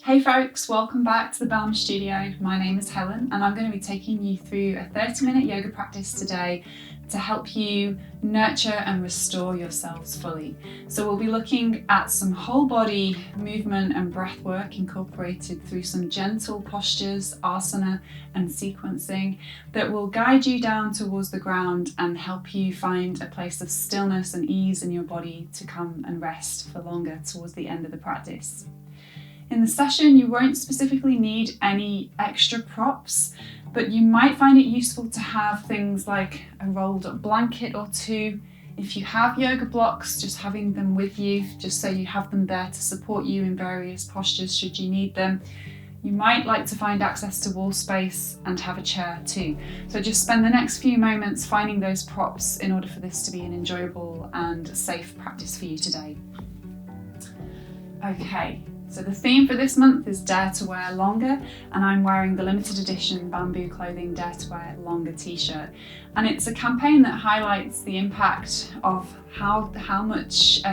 Hey folks, welcome back to the Balm Studio. My name is Helen and I'm going to be taking you through a 30-minute yoga practice today to help you nurture and restore yourselves fully. So we'll be looking at some whole body movement and breath work incorporated through some gentle postures, asana and sequencing that will guide you down towards the ground and help you find a place of stillness and ease in your body to come and rest for longer towards the end of the practice. In the session, you won't specifically need any extra props, but you might find it useful to have things like a rolled up blanket or two. If you have yoga blocks, just having them with you, just so you have them there to support you in various postures should you need them. You might like to find access to wall space and have a chair too. So just spend the next few moments finding those props in order for this to be an enjoyable and safe practice for you today. Okay. So the theme for this month is Dare to Wear Longer, and I'm wearing the limited edition Bambooclothing Dare to Wear Longer t-shirt. And it's a campaign that highlights the impact of how much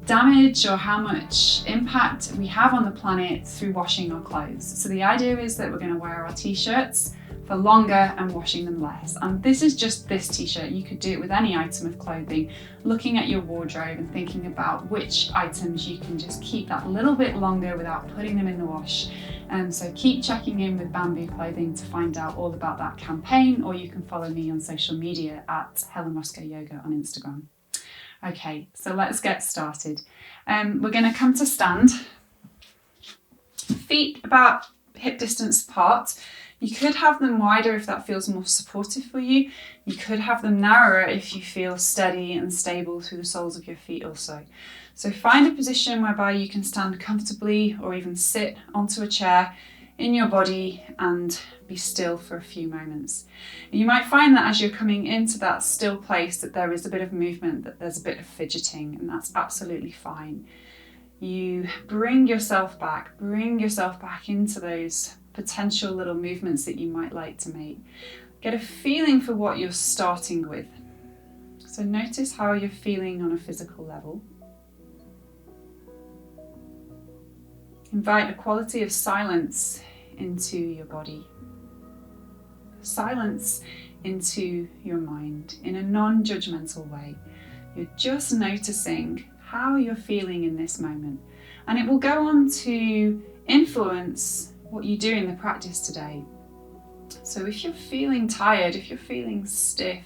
damage or how much impact we have on the planet through washing our clothes. So the idea is that we're going to wear our t-shirts for longer and washing them less. And this is just this t-shirt. You could do it with any item of clothing, looking at your wardrobe and thinking about which items you can just keep that little bit longer without putting them in the wash. So keep checking in with Bambooclothing to find out all about that campaign, or you can follow me on social media at Helen Roscoe Yoga on Instagram. Okay, so let's get started. We're going to come to stand, feet about hip distance apart. You could have them wider if that feels more supportive for you. You could have them narrower if you feel steady and stable through the soles of your feet also. So find a position whereby you can stand comfortably or even sit onto a chair in your body and be still for a few moments. You might find that as you're coming into that still place that there is a bit of movement, that there's a bit of fidgeting, and that's absolutely fine. You bring yourself back into those potential little movements that you might like to make. Get a feeling for what you're starting with. So notice how you're feeling on a physical level. Invite a quality of silence into your body. Silence into your mind in a non-judgmental way. You're just noticing how you're feeling in this moment. And it will go on to influence what you do in the practice today. So if you're feeling tired, if you're feeling stiff,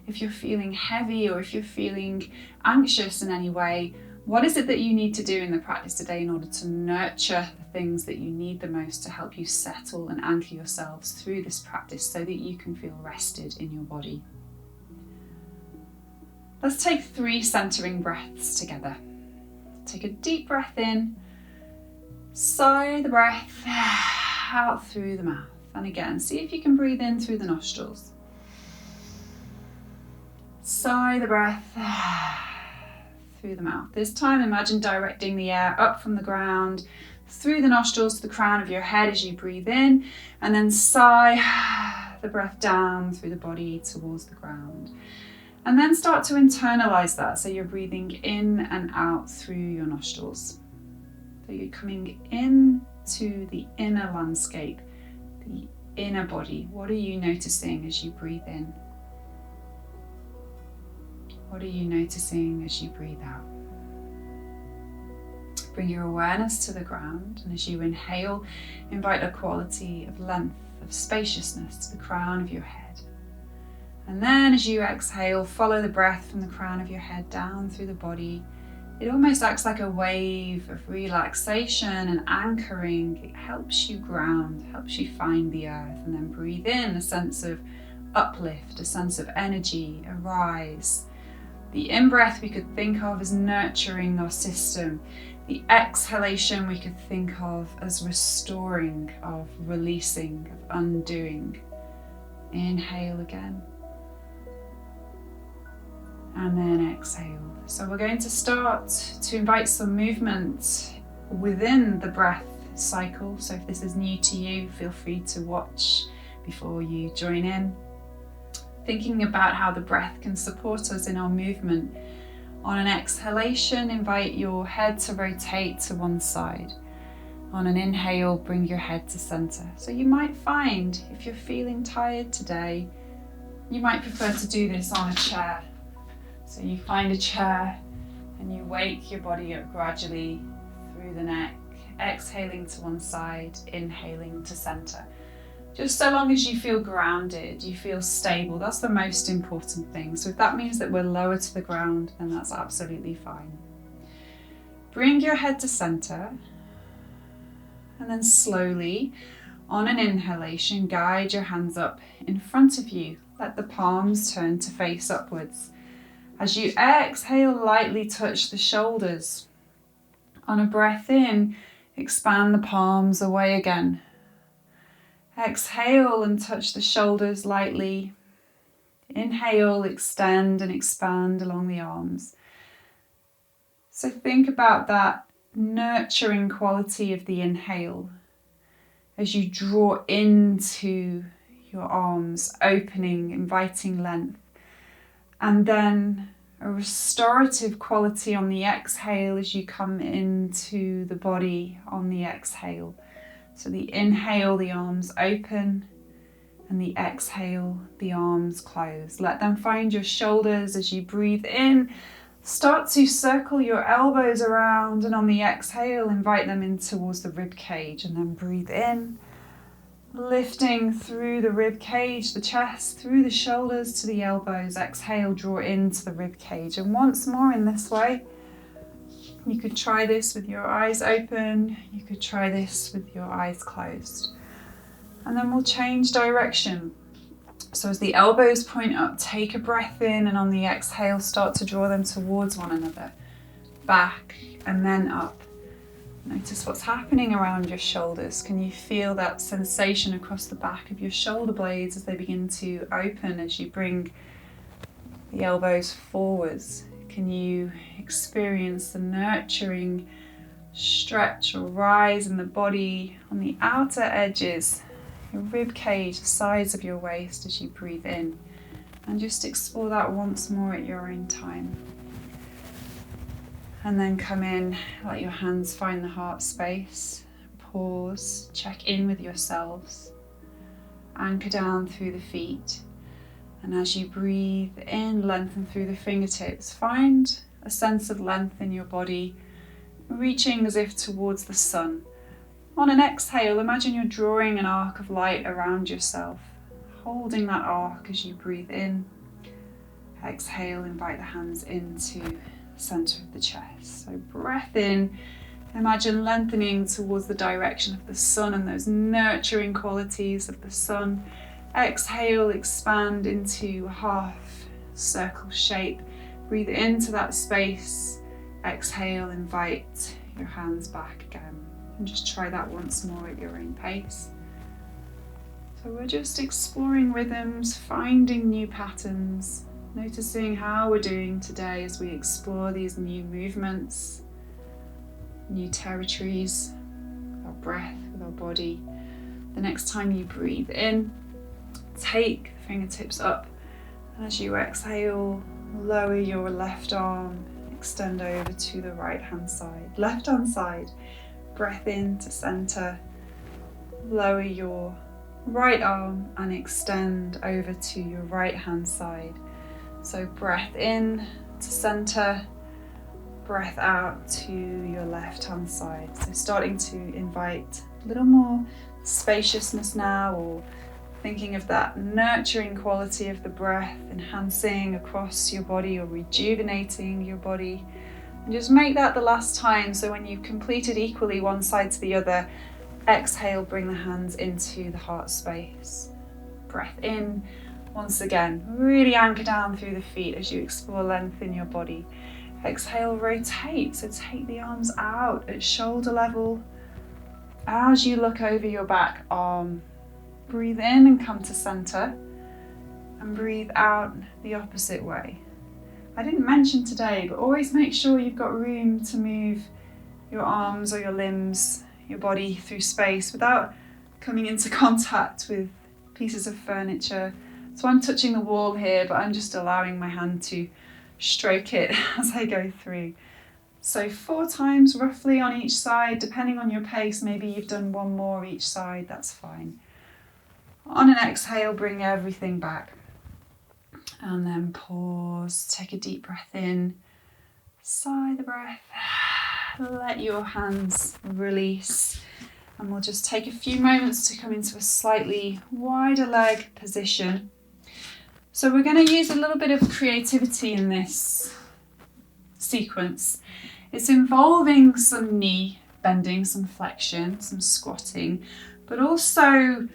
if you're feeling heavy, or if you're feeling anxious in any way, what is it that you need to do in the practice today in order to nurture the things that you need the most to help you settle and anchor yourselves through this practice so that you can feel rested in your body? Let's take 3 centering breaths together. Take a deep breath in, sigh the breath out through the mouth. And again, see if you can breathe in through the nostrils. Sigh the breath through the mouth. This time, imagine directing the air up from the ground, through the nostrils to the crown of your head as you breathe in, and then sigh the breath down through the body towards the ground. And then start to internalize that, so you're breathing in and out through your nostrils. So you're coming into the inner landscape, the inner body. What are you noticing as you breathe in? What are you noticing as you breathe out? Bring your awareness to the ground, and as you inhale, invite a quality of length, of spaciousness to the crown of your head. And then as you exhale, follow the breath from the crown of your head down through the body. It almost acts like a wave of relaxation and anchoring. It helps you ground, helps you find the earth, and then breathe in a sense of uplift, a sense of energy, a rise. The in-breath we could think of as nurturing our system. The exhalation we could think of as restoring, of releasing, of undoing. Inhale again. And then exhale. So we're going to start to invite some movement within the breath cycle. So if this is new to you, feel free to watch before you join in. Thinking about how the breath can support us in our movement. On an exhalation, invite your head to rotate to one side. On an inhale, bring your head to center. So you might find, if you're feeling tired today, you might prefer to do this on a chair. So you find a chair and you wake your body up gradually through the neck, exhaling to one side, inhaling to center. Just so long as you feel grounded, you feel stable, that's the most important thing. So if that means that we're lower to the ground, then that's absolutely fine. Bring your head to center. And then slowly, on an inhalation, guide your hands up in front of you. Let the palms turn to face upwards. As you exhale, lightly touch the shoulders. On a breath in, expand the palms away again. Exhale and touch the shoulders lightly. Inhale, extend and expand along the arms. So think about that nurturing quality of the inhale as you draw into your arms, opening, inviting length, and then a restorative quality on the exhale as you come into the body on the exhale. So the inhale, the arms open, and the exhale, the arms close. Let them find your shoulders as you breathe in. Start to circle your elbows around, and on the exhale, invite them in towards the rib cage, and then breathe in, lifting through the rib cage, the chest, through the shoulders to the elbows. Exhale, draw into the rib cage, and once more in this way. You could try this with your eyes open, you could try this with your eyes closed. And then we'll change direction. So as the elbows point up, take a breath in, and on the exhale, start to draw them towards one another. Back and then up. Notice what's happening around your shoulders. Can you feel that sensation across the back of your shoulder blades as they begin to open as you bring the elbows forwards? Can you experience the nurturing stretch or rise in the body on the outer edges, your rib cage, the sides of your waist as you breathe in? And just explore that once more at your own time. And then come in, let your hands find the heart space. Pause, check in with yourselves. Anchor down through the feet. And as you breathe in, lengthen through the fingertips. Find a sense of length in your body, reaching as if towards the sun. On an exhale, imagine you're drawing an arc of light around yourself, holding that arc as you breathe in. Exhale, invite the hands into the center of the chest. So breath in, imagine lengthening towards the direction of the sun and those nurturing qualities of the sun. Exhale, expand into a half circle shape. Breathe into that space. Exhale, invite your hands back again. And just try that once more at your own pace. So we're just exploring rhythms, finding new patterns, noticing how we're doing today as we explore these new movements, new territories, with our breath, with our body. The next time you breathe in, take the fingertips up, and as you exhale, lower your left arm, extend over to the right hand side. Left hand side, breath in to center, lower your right arm and extend over to your right hand side. So breath in to center, breath out to your left hand side. So starting to invite a little more spaciousness now, or thinking of that nurturing quality of the breath, enhancing across your body or rejuvenating your body. And just make that the last time. So when you've completed equally one side to the other, exhale, bring the hands into the heart space. Breath in. Once again, really anchor down through the feet as you explore length in your body. Exhale, rotate. So take the arms out at shoulder level. As you look over your back arm, breathe in and come to center, and breathe out the opposite way. I didn't mention today, but always make sure you've got room to move your arms or your limbs, your body through space without coming into contact with pieces of furniture. So I'm touching the wall here, but I'm just allowing my hand to stroke it as I go through. So 4 times roughly on each side, depending on your pace. Maybe you've done 1 more each side, that's fine. On an exhale, bring everything back. And then pause, take a deep breath in, sigh the breath, let your hands release. And we'll just take a few moments to come into a slightly wider leg position. So we're going to use a little bit of creativity in this sequence. It's involving some knee bending, some flexion, some squatting, but also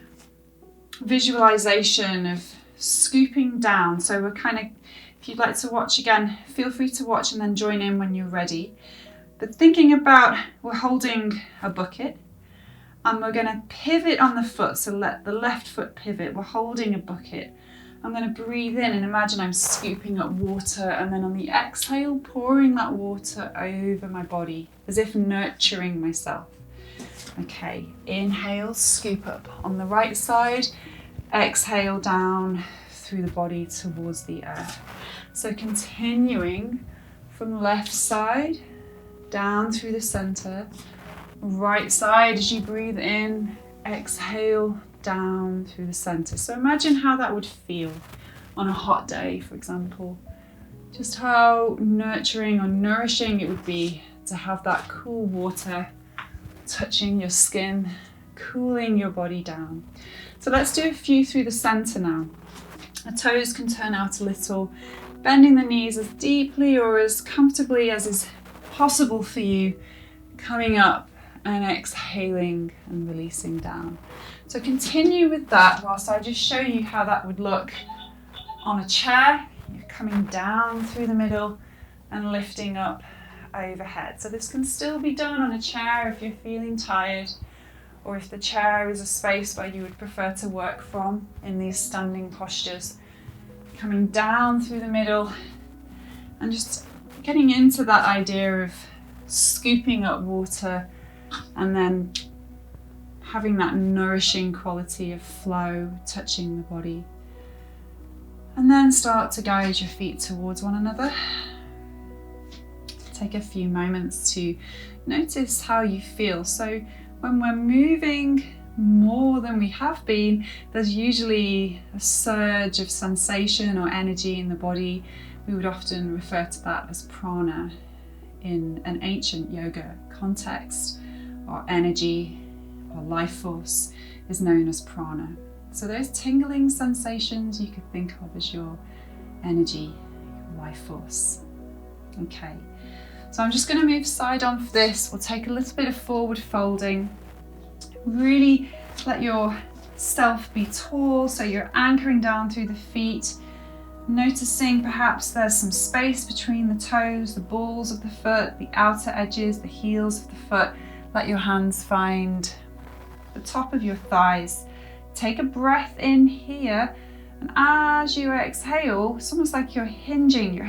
visualization of scooping down. So we're kind of, if you'd like to watch again, feel free to watch and then join in when you're ready. But thinking about, we're holding a bucket and we're going to pivot on the foot. So let the left foot pivot. We're holding a bucket. I'm going to breathe in and imagine I'm scooping up water, and then on the exhale, pouring that water over my body as if nurturing myself. Okay, inhale, scoop up on the right side, exhale down through the body towards the earth. So continuing from left side, down through the center, right side as you breathe in, exhale down through the center. So imagine how that would feel on a hot day, for example. Just how nurturing or nourishing it would be to have that cool water touching your skin, cooling your body down. So let's do a few through the center now. The toes can turn out a little, bending the knees as deeply or as comfortably as is possible for you, coming up and exhaling and releasing down. So continue with that whilst I just show you how that would look on a chair. You're coming down through the middle and lifting up overhead. So this can still be done on a chair if you're feeling tired, or if the chair is a space where you would prefer to work from in these standing postures. Coming down through the middle and just getting into that idea of scooping up water and then having that nourishing quality of flow touching the body. And then start to guide your feet towards one another. Take a few moments to notice how you feel. So when we're moving more than we have been, there's usually a surge of sensation or energy in the body. We would often refer to that as prana in an ancient yoga context, or energy or life force is known as prana. So those tingling sensations you could think of as your energy, your life force. Okay, so I'm just going to move side on for this. We'll take a little bit of forward folding. Really let yourself be tall, so you're anchoring down through the feet, noticing perhaps there's some space between the toes, the balls of the foot, the outer edges, the heels of the foot. Let your hands find the top of your thighs. Take a breath in here, and as you exhale, it's almost like you're hinging,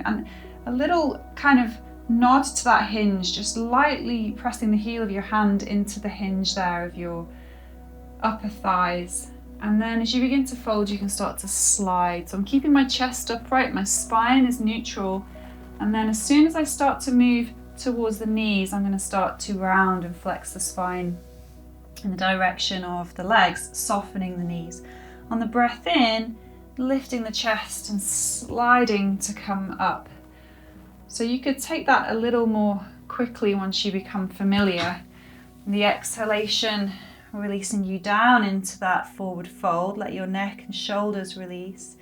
and a little kind of nod to that hinge, just lightly pressing the heel of your hand into the hinge there of your upper thighs. And then as you begin to fold, you can start to slide. So I'm keeping my chest upright, my spine is neutral. And then as soon as I start to move towards the knees, I'm going to start to round and flex the spine in the direction of the legs, softening the knees. On the breath in, lifting the chest and sliding to come up. So you could take that a little more quickly once you become familiar. The exhalation releasing you down into that forward fold. Let your neck and shoulders release.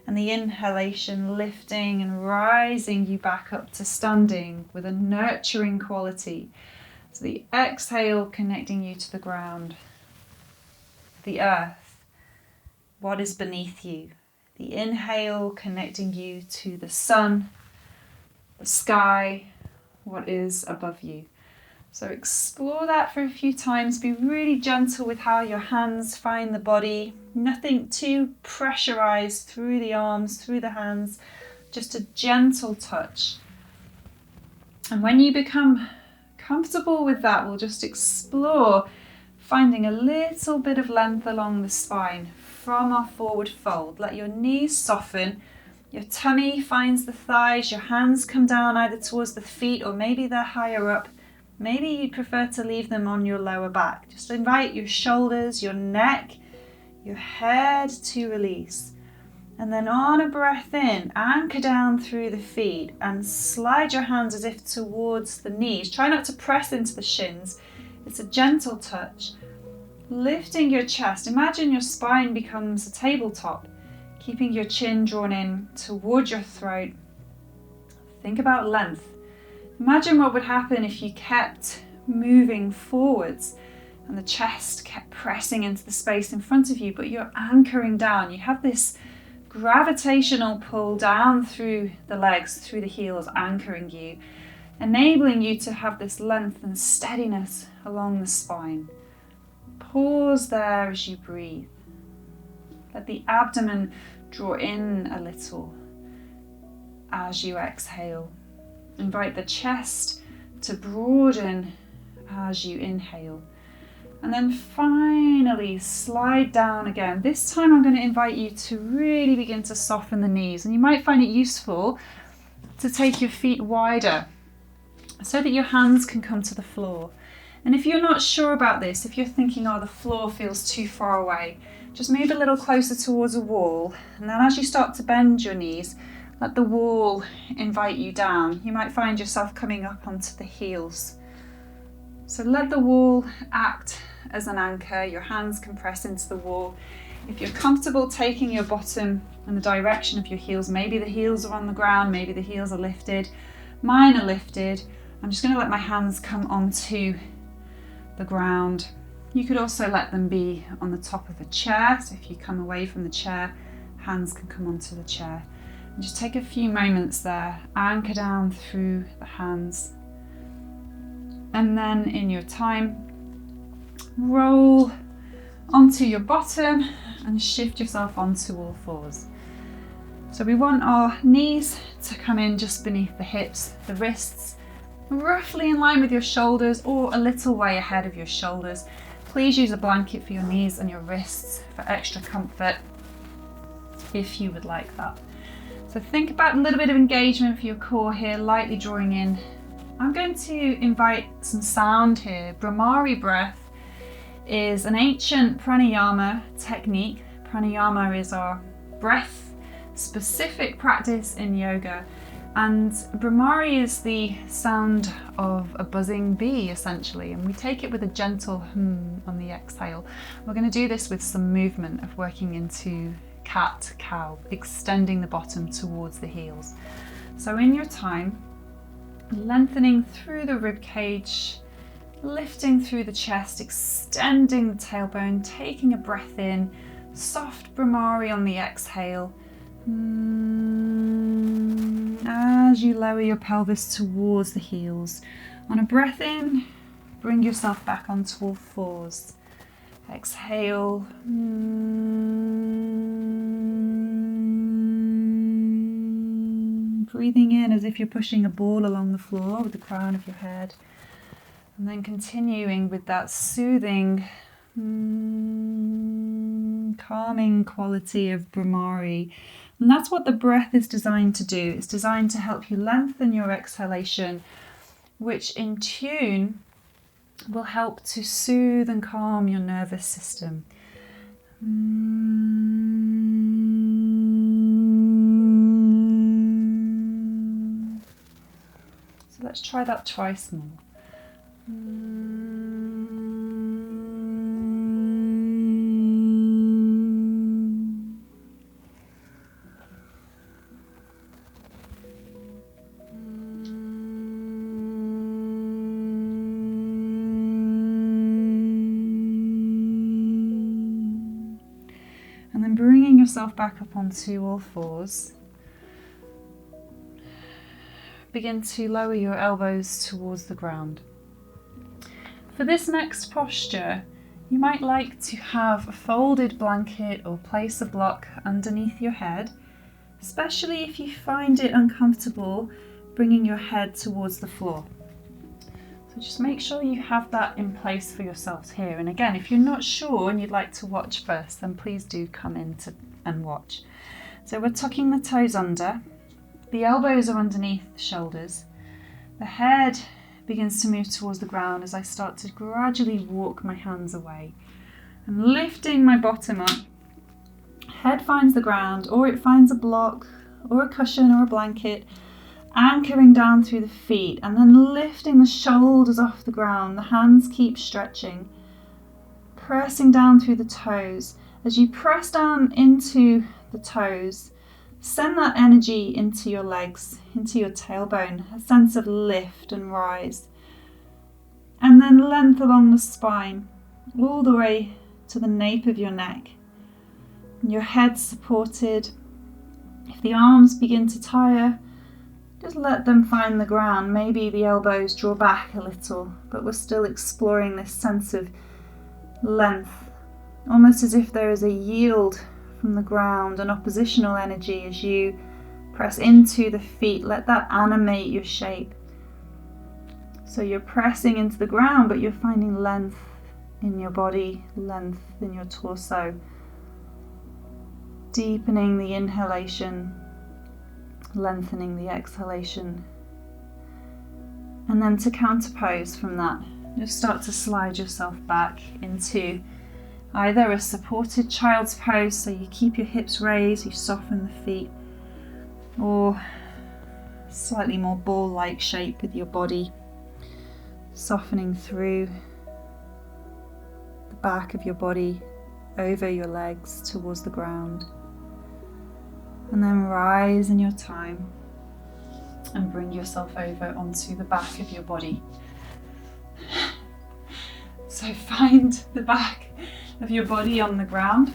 And the inhalation lifting and rising you back up to standing with a nurturing quality. So the exhale connecting you to the ground, the earth, what is beneath you. The inhale connecting you to the sun, the sky, what is above you. So explore that for a few times. Be really gentle with how your hands find the body. Nothing too pressurized through the arms, through the hands. Just a gentle touch. And when you become comfortable with that, we'll just explore finding a little bit of length along the spine from our forward fold. Let your knees soften. Your tummy finds the thighs, your hands come down either towards the feet or maybe they're higher up. Maybe you'd prefer to leave them on your lower back. Just invite your shoulders, your neck, your head to release. And then on a breath in, anchor down through the feet and slide your hands as if towards the knees. Try not to press into the shins. It's a gentle touch. Lifting your chest. Imagine your spine becomes a tabletop, keeping your chin drawn in towards your throat. Think about length. Imagine what would happen if you kept moving forwards and the chest kept pressing into the space in front of you, but you're anchoring down. You have this gravitational pull down through the legs, through the heels, anchoring you, enabling you to have this length and steadiness along the spine. Pause there as you breathe. Let the abdomen draw in a little as you exhale. Invite the chest to broaden as you inhale. And then finally slide down again. This time I'm going to invite you to really begin to soften the knees. And you might find it useful to take your feet wider so that your hands can come to the floor. And if you're not sure about this, if you're thinking, oh, the floor feels too far away, just move a little closer towards a wall. And then as you start to bend your knees, let the wall invite you down. You might find yourself coming up onto the heels. So let the wall act as an anchor. Your hands can press into the wall. If you're comfortable taking your bottom in the direction of your heels, maybe the heels are on the ground, maybe the heels are lifted. Mine are lifted. I'm just going to let my hands come onto the ground. You could also let them be on the top of a chair. So if you come away from the chair, hands can come onto the chair. And just take a few moments there, anchor down through the hands. And then in your time, roll onto your bottom and shift yourself onto all fours. So we want our knees to come in just beneath the hips, the wrists, roughly in line with your shoulders or a little way ahead of your shoulders. Please use a blanket for your knees and your wrists for extra comfort if you would like that. So think about a little bit of engagement for your core here, lightly drawing in. I'm going to invite some sound here. Bhramari breath is an ancient pranayama technique. Pranayama is our breath specific practice in yoga. And Bhramari is the sound of a buzzing bee, essentially, and we take it with a gentle hum on the exhale. We're going to do this with some movement of working into cat, cow, extending the bottom towards the heels. So in your time, lengthening through the rib cage, lifting through the chest, extending the tailbone, taking a breath in, soft Bhramari on the exhale. As you lower your pelvis towards the heels. On a breath in, bring yourself back onto all fours. Exhale. Breathing in as if you're pushing a ball along the floor with the crown of your head. And then continuing with that soothing, calming quality of Bhramari. And that's what the breath is designed to do. It's designed to help you lengthen your exhalation, which in tune will help to soothe and calm your nervous system. So let's try that twice more. And then bringing yourself back up onto all fours. Begin to lower your elbows towards the ground. For this next posture, you might like to have a folded blanket or place a block underneath your head, especially if you find it uncomfortable bringing your head towards the floor. So just make sure you have that in place for yourselves here. And again, if you're not sure and you'd like to watch first, then please do come in and watch. So we're tucking the toes under, the elbows are underneath the shoulders, the head begins to move towards the ground as I start to gradually walk my hands away. I'm lifting my bottom up, head finds the ground, or it finds a block or a cushion or a blanket, anchoring down through the feet, and then lifting the shoulders off the ground. The hands keep stretching, pressing down through the toes. As you press down into the toes, send that energy into your legs, into your tailbone, a sense of lift and rise. And then length along the spine, all the way to the nape of your neck. Your head supported. If the arms begin to tire, just let them find the ground. Maybe the elbows draw back a little, but we're still exploring this sense of length, almost as if there is a yield from the ground, an oppositional energy as you press into the feet. Let that animate your shape. So you're pressing into the ground, but you're finding length in your body, length in your torso. Deepening the inhalation, lengthening the exhalation. And then to counterpose from that, just start to slide yourself back into either a supported child's pose, so you keep your hips raised, you soften the feet, or slightly more ball-like shape with your body, softening through the back of your body, over your legs towards the ground. And then rise in your time and bring yourself over onto the back of your body. So find the back of your body on the ground.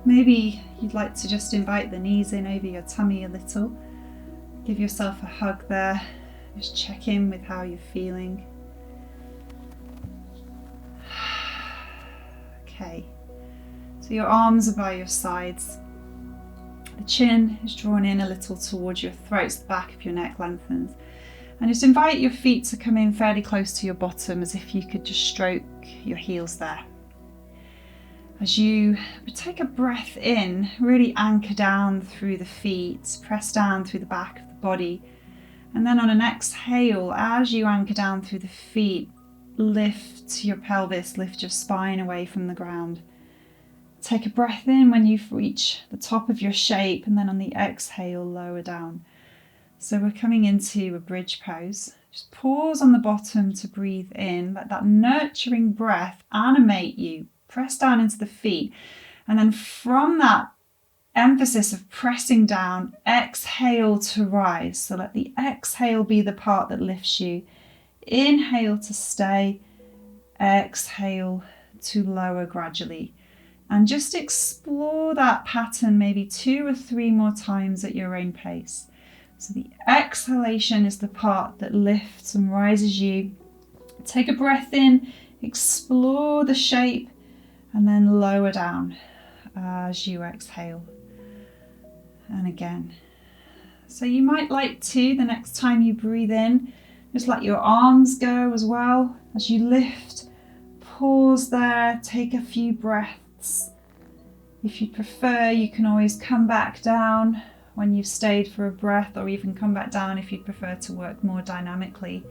Maybe you'd like to just invite the knees in over your tummy a little. Give yourself a hug there. Just check in with how you're feeling. Okay. So your arms are by your sides. The chin is drawn in a little towards your throat, so the back of your neck lengthens. And just invite your feet to come in fairly close to your bottom, as if you could just stroke your heels there. As you take a breath in, really anchor down through the feet, press down through the back of the body. And then on an exhale, as you anchor down through the feet, lift your pelvis, lift your spine away from the ground. Take a breath in when you reach the top of your shape, and then on the exhale, lower down. So we're coming into a bridge pose. Just pause on the bottom to breathe in. Let that nurturing breath animate you. Press down into the feet. And then from that emphasis of pressing down, exhale to rise. So let the exhale be the part that lifts you. Inhale to stay. Exhale to lower gradually. And just explore that pattern maybe 2 or 3 more times at your own pace. So the exhalation is the part that lifts and rises you. Take a breath in, explore the shape, and then lower down as you exhale. And again. So you might like to, the next time you breathe in, just let your arms go as well. As you lift, pause there, take a few breaths. If you prefer, you can always come back down when you've stayed for a breath, or even come back down if you'd prefer to work more dynamically.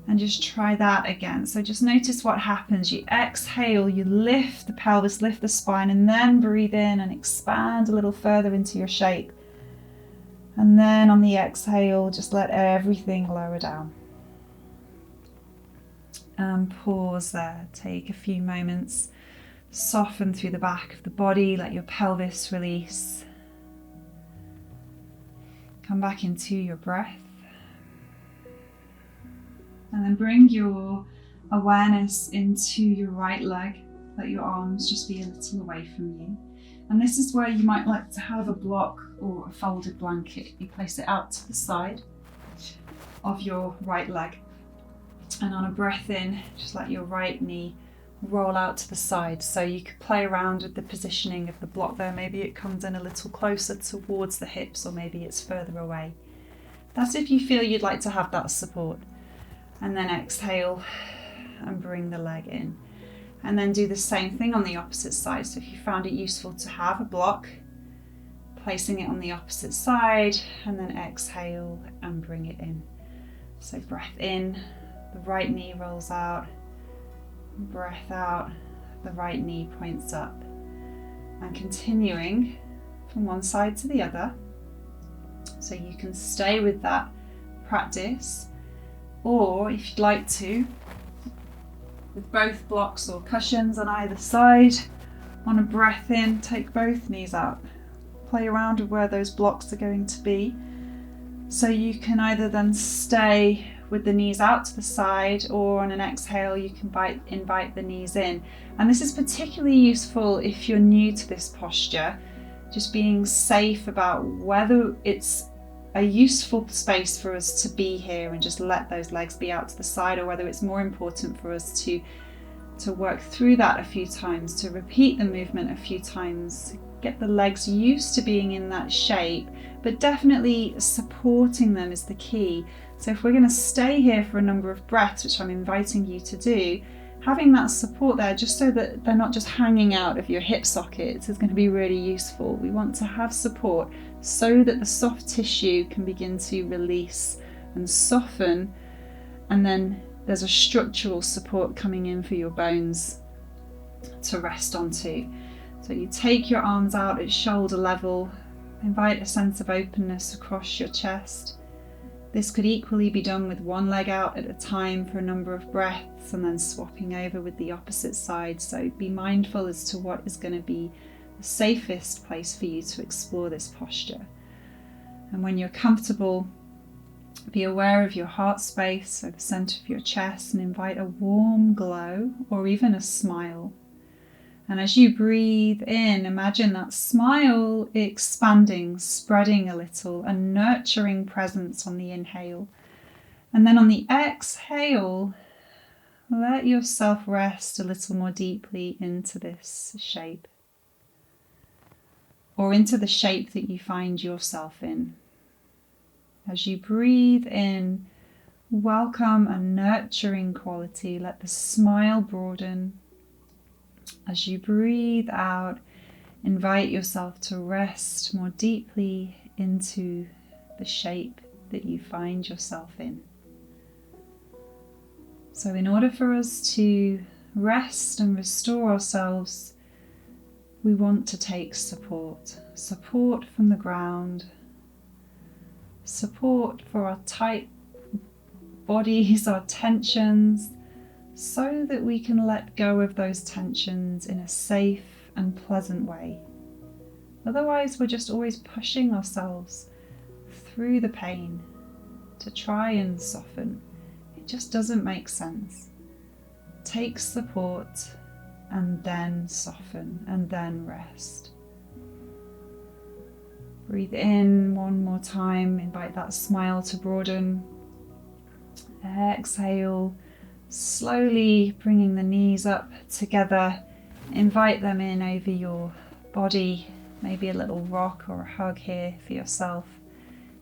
And just try that again. So just notice what happens. You exhale, you lift the pelvis, lift the spine, and then breathe in and expand a little further into your shape. And then on the exhale, just let everything lower down. And pause there. Take a few moments. Soften through the back of the body. Let your pelvis release. Come back into your breath. And then bring your awareness into your right leg. Let your arms just be a little away from you. And this is where you might like to have a block or a folded blanket. You place it out to the side of your right leg. And on a breath in, just let your right knee roll out to the side. So you could play around with the positioning of the block there. Maybe it comes in a little closer towards the hips, or maybe it's further away. That's if you feel you'd like to have that support. And then exhale and bring the leg in. And then do the same thing on the opposite side. So if you found it useful to have a block, placing it on the opposite side, and then exhale and bring it in. So breath in, the right knee rolls out, breath out, the right knee points up. And continuing from one side to the other. So you can stay with that practice, or if you'd like to, with both blocks or cushions on either side, on a breath in, take both knees out. Play around with where those blocks are going to be. So you can either then stay with the knees out to the side, or on an exhale you can invite the knees in. And this is particularly useful if you're new to this posture, just being safe about whether it's a useful space for us to be here and just let those legs be out to the side, or whether it's more important for us to work through that a few times, to repeat the movement a few times, get the legs used to being in that shape, but definitely supporting them is the key. So if we're going to stay here for a number of breaths, which I'm inviting you to do, having that support there, just so that they're not just hanging out of your hip sockets, is going to be really useful. We want to have support so that the soft tissue can begin to release and soften, and then there's a structural support coming in for your bones to rest onto. So you take your arms out at shoulder level, invite a sense of openness across your chest. This could equally be done with one leg out at a time for a number of breaths, and then swapping over with the opposite side. So be mindful as to what is going to be the safest place for you to explore this posture. And when you're comfortable, be aware of your heart space, so the center of your chest, and invite a warm glow or even a smile. And as you breathe in, imagine that smile expanding, spreading a little, a nurturing presence on the inhale. And then on the exhale, let yourself rest a little more deeply into this shape, or into the shape that you find yourself in. As you breathe in, welcome a nurturing quality. Let the smile broaden. As you breathe out, invite yourself to rest more deeply into the shape that you find yourself in. So in order for us to rest and restore ourselves, we want to take support from the ground, support for our tight bodies, our tensions, so that we can let go of those tensions in a safe and pleasant way. Otherwise, we're just always pushing ourselves through the pain to try and soften. It just doesn't make sense. Take support and then soften and then rest. Breathe in one more time, invite that smile to broaden. Exhale, slowly bringing the knees up together. Invite them in over your body, maybe a little rock or a hug here for yourself.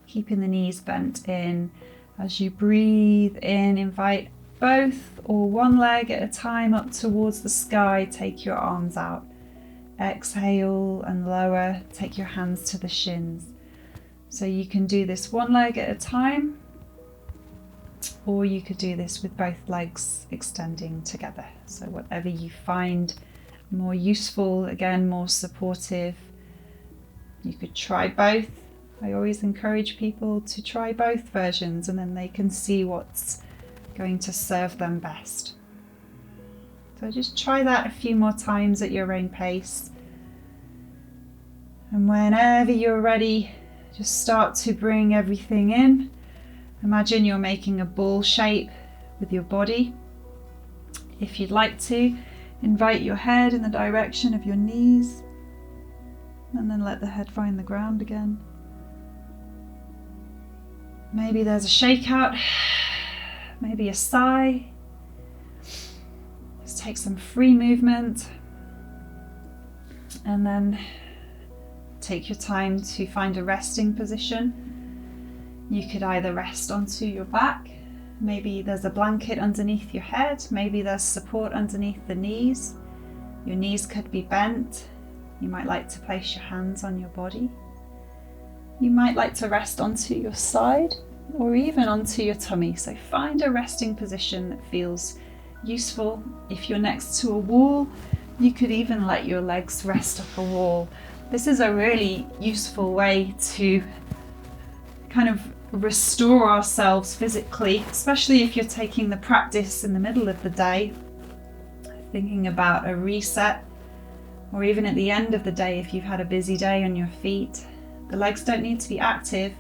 Keeping the knees bent in. As you breathe in, invite both or one leg at a time up towards the sky. Take your arms out. Exhale and lower. Take your hands to the shins. So you can do this one leg at a time, or you could do this with both legs extending together. So whatever you find more useful, again, more supportive. You could try both. I always encourage people to try both versions, and then they can see what's going to serve them best. So just try that a few more times at your own pace. And whenever you're ready, just start to bring everything in. Imagine you're making a ball shape with your body. If you'd like to, invite your head in the direction of your knees, and then let the head find the ground again. Maybe there's a shake out, maybe a sigh. Just take some free movement, and then take your time to find a resting position. You could either rest onto your back Maybe there's a blanket underneath your head, maybe there's support underneath the knees. Your knees could be bent. You might like to place your hands on your body. You might like to rest onto your side or even onto your tummy. So find a resting position that feels useful. If you're next to a wall, you could even let your legs rest up a wall. This is a really useful way to kind of restore ourselves physically, especially if you're taking the practice in the middle of the day, thinking about a reset, or even at the end of the day if you've had a busy day on your feet. The legs don't need to be active,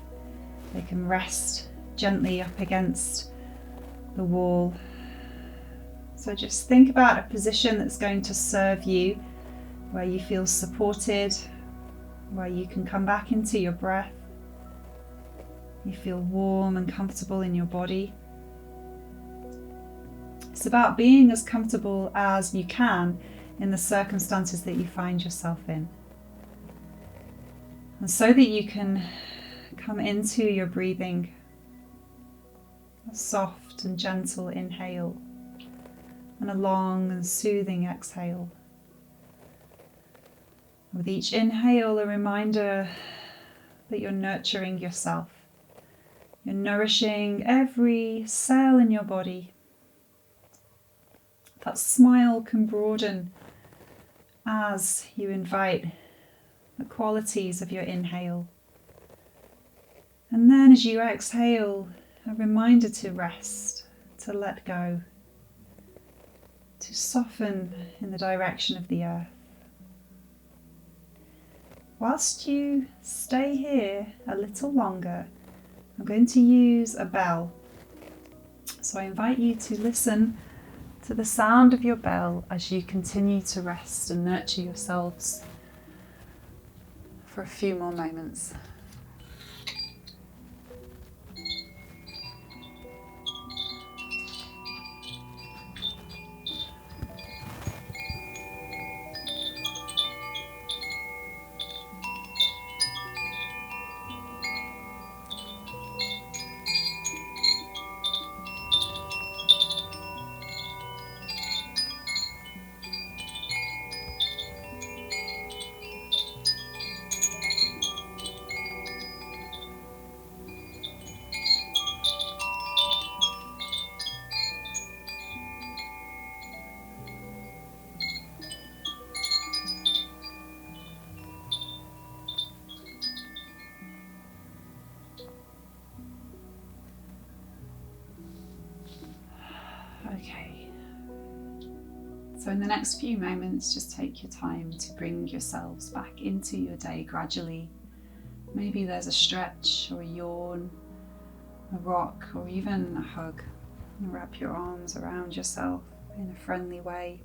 they can rest gently up against the wall. So just think about a position that's going to serve you, where you feel supported, where you can come back into your breath. You feel warm and comfortable in your body. It's about being as comfortable as you can in the circumstances that you find yourself in. And so that you can come into your breathing, a soft and gentle inhale and a long and soothing exhale. With each inhale, a reminder that you're nurturing yourself. You're nourishing every cell in your body. That smile can broaden as you invite the qualities of your inhale. And then as you exhale, a reminder to rest, to let go, to soften in the direction of the earth. Whilst you stay here a little longer, I'm going to use a bell. So I invite you to listen to the sound of your bell as you continue to rest and nurture yourselves for a few more moments. Okay, so in the next few moments, just take your time to bring yourselves back into your day gradually. Maybe there's a stretch or a yawn, a rock, or even a hug. Wrap your arms around yourself in a friendly way,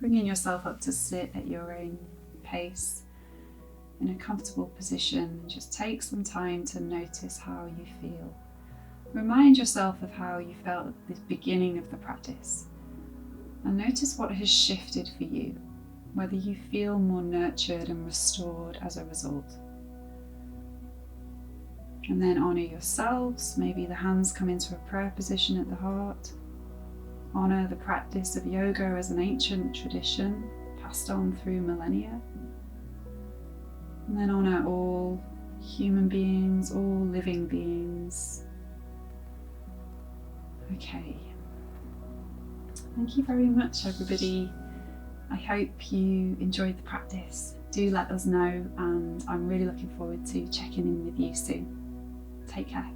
bringing yourself up to sit at your own pace in a comfortable position. Just take some time to notice how you feel. Remind yourself of how you felt at the beginning of the practice, and notice what has shifted for you, whether you feel more nurtured and restored as a result. And then honour yourselves. Maybe the hands come into a prayer position at the heart. Honour the practice of yoga as an ancient tradition passed on through millennia. And then honour all human beings, all living beings. Okay, thank you very much, everybody. I hope you enjoyed the practice. Do let us know, and I'm really looking forward to checking in with you soon. Take care.